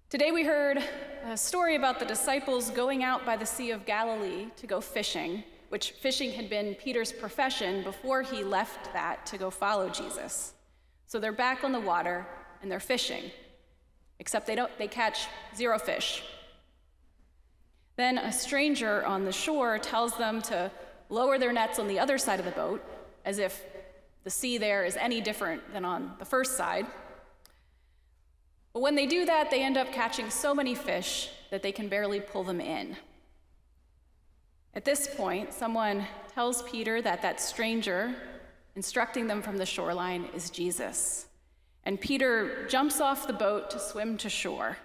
Today we heard a story about the disciples going out by the Sea of Galilee to go fishing, which fishing had been Peter's profession before he left that to go follow Jesus. So they're back on the water and they're fishing, except they catch 0 fish. Then a stranger on the shore tells them to lower their nets on the other side of the boat, as if the sea there is any different than on the first side. But when they do that, they end up catching so many fish that they can barely pull them in. At this point, someone tells Peter that that stranger instructing them from the shoreline is Jesus. And Peter jumps off the boat to swim to shore,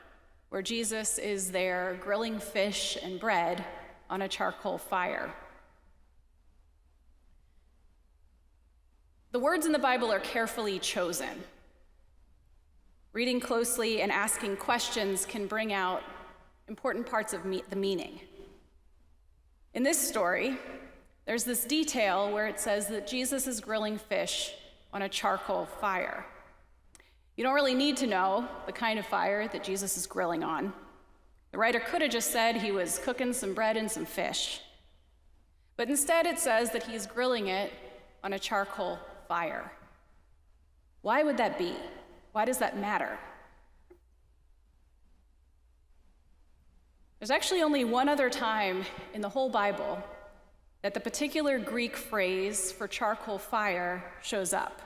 where Jesus is there grilling fish and bread on a charcoal fire. The words in the Bible are carefully chosen. Reading closely and asking questions can bring out important parts of the meaning. In this story, there's this detail where it says that Jesus is grilling fish on a charcoal fire. You don't really need to know the kind of fire that Jesus is grilling on. The writer could have just said he was cooking some bread and some fish. But instead it says that he's grilling it on a charcoal fire. Why would that be? Why does that matter? There's actually only one other time in the whole Bible that the particular Greek phrase for charcoal fire shows up.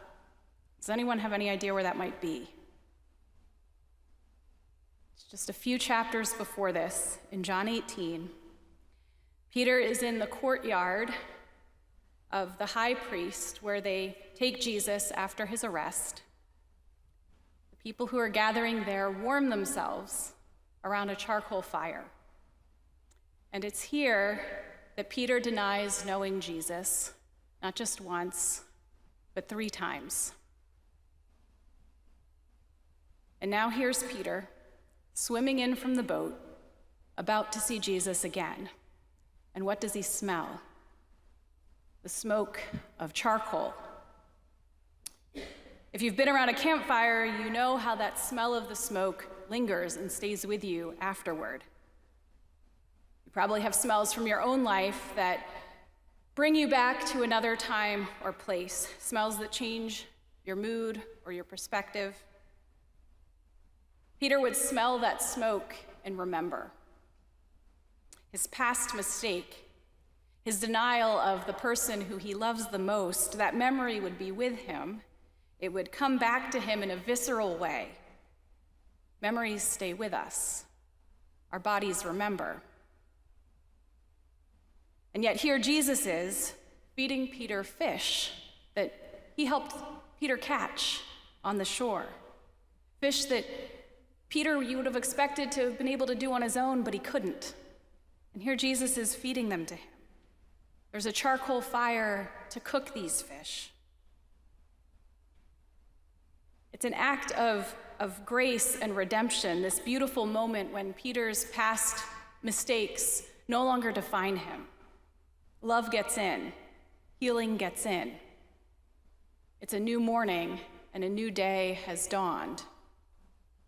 Does anyone have any idea where that might be? It's just a few chapters before this, in John 18. Peter is in the courtyard of the high priest where they take Jesus after his arrest. The people who are gathering there warm themselves around a charcoal fire. And it's here that Peter denies knowing Jesus, not just once, but 3 times. And now here's Peter, swimming in from the boat, about to see Jesus again. And what does he smell? The smoke of charcoal. If you've been around a campfire, you know how that smell of the smoke lingers and stays with you afterward. You probably have smells from your own life that bring you back to another time or place, smells that change your mood or your perspective. Peter would smell that smoke and remember his past mistake, his denial of the person who he loves the most. That memory would be with him. It would come back to him in a visceral way. Memories stay with us. Our bodies remember. And yet here Jesus is feeding Peter fish that he helped Peter catch on the shore. Fish that Peter, you would have expected to have been able to do on his own, but he couldn't. And here Jesus is feeding them to him. There's a charcoal fire to cook these fish. It's an act of grace and redemption, this beautiful moment when Peter's past mistakes no longer define him. Love gets in, healing gets in. It's a new morning and a new day has dawned.